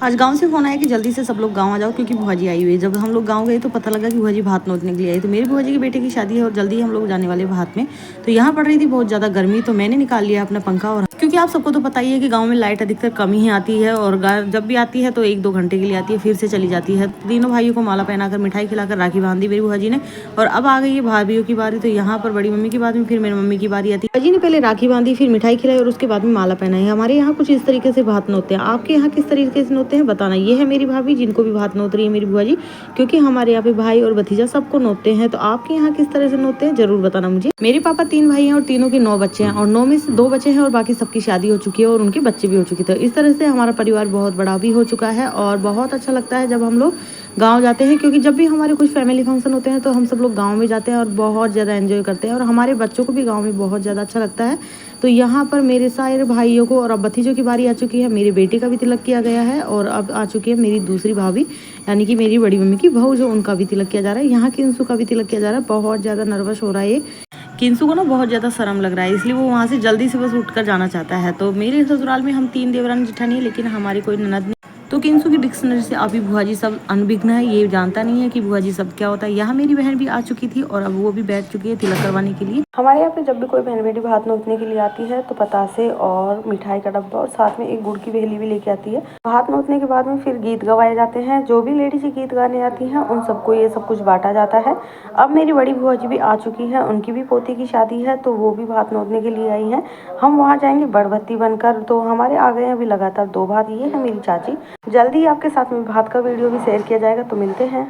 आज गाँव से फ़ोन आया कि जल्दी से सब लोग गाँव आ जाओ क्योंकि बुआ जी आई हुई है। जब हम लोग गाँव गए तो पता लगा कि बुआ जी भात नोतने के लिए आई। तो मेरी बुआ जी के बेटे की शादी है और जल्दी हम लोग जाने वाले भात में। तो यहाँ पड़ रही थी बहुत ज़्यादा गर्मी, तो मैंने निकाल लिया अपना पंखा। और क्योंकि आप सबको तो पता ही है कि गाँव में लाइट अधिकतर कम ही आती है और जब भी आती है तो 1-2 घंटे के लिए आती है, फिर से चली जाती है। तीनों भाइयों को माला पहनाकर मिठाई खिलाकर राखी बांध दी मेरी बुआ जी ने। और अब आ गई है भाभियों की बारी। तो यहाँ पर बड़ी मम्मी की बाद में फिर मेरी मम्मी की बारी आती है। बुआ जी ने पहले राखी बांधी, फिर मिठाई खिलाई और उसके बाद में माला पहनाई। हमारे यहाँ कुछ इस तरीके से भात नोते हैं। आपके यहाँ किस तरीके से नोते हैं बताना। ये है मेरी भाभी जिनको भी भात नोत रही है मेरी बुआ जी, क्योंकि हमारे यहाँ पे भाई और भतीजा सबको नोते हैं। तो आपके यहाँ किस तरह से नोते हैं जरूर बताना मुझे। मेरे पापा 3 भाई हैं और तीनों के 9 बच्चे हैं और 9 में से 2 बच्चे हैं और बाकी सबकी शादी हो चुकी है और उनके बच्चे भी हो चुके थे। इस तरह से हमारा परिवार बहुत बड़ा भी हो चुका है और बहुत अच्छा लगता है जब हम लोग गाँव जाते हैं, क्योंकि जब भी हमारे कुछ फैमिली फंक्शन होते हैं तो हम सब लोग गाँव में जाते हैं और बहुत ज़्यादा एंजॉय करते हैं और हमारे बच्चों को भी गाँव में बहुत ज़्यादा अच्छा लगता है। तो यहाँ पर मेरे सारे भाइयों को और अब भतीजों की बारी आ चुकी है। मेरे बेटे का भी तिलक किया गया है और अब आ चुकी है मेरी दूसरी भाभी, यानी कि मेरी बड़ी मम्मी की बहू, जो उनका भी तिलक किया जा रहा है। यहाँ किंसु का भी तिलक किया जा रहा है। बहुत ज़्यादा नर्वस हो रहा है ये। किंसु को ना बहुत ज़्यादा शर्म लग रहा है, इसलिए वो वहाँ से जल्दी से बस उठकर जाना चाहता है। तो मेरे ससुराल में हम 3 देवरानी जेठानी है, लेकिन हमारी कोई ननद नहीं। तो किंसु की डिक्शनरी से अभी बुआ जी सब अनभिज्ञ है, ये जानता नहीं है कि बुआ जी सब क्या होता है। यहाँ मेरी बहन भी आ चुकी थी और अब वो भी बैठ चुकी है तिलक करवाने के लिए। हमारे यहाँ पे जब भी कोई बहन बेटी भात नोतने के लिए आती है तो पतासे और मिठाई का डब्बा और साथ में एक गुड़ की वेली भी लेके आती है। भात नोतने के बाद में फिर गीत गवाए जाते हैं। जो भी लेडीज गीत गाने आती हैं उन सबको ये सब कुछ बांटा जाता है। अब मेरी बड़ी बुआ जी भी आ चुकी है, उनकी भी पोती की शादी है तो वो भी भात नोतने के लिए आई हैं। हम वहाँ जाएंगे बड़बत्ती बनकर। तो हमारे आ गए हैं अभी लगातार 2 भात। ये है मेरी चाची। जल्दी आपके साथ में भात का वीडियो भी शेयर किया जाएगा, तो मिलते हैं।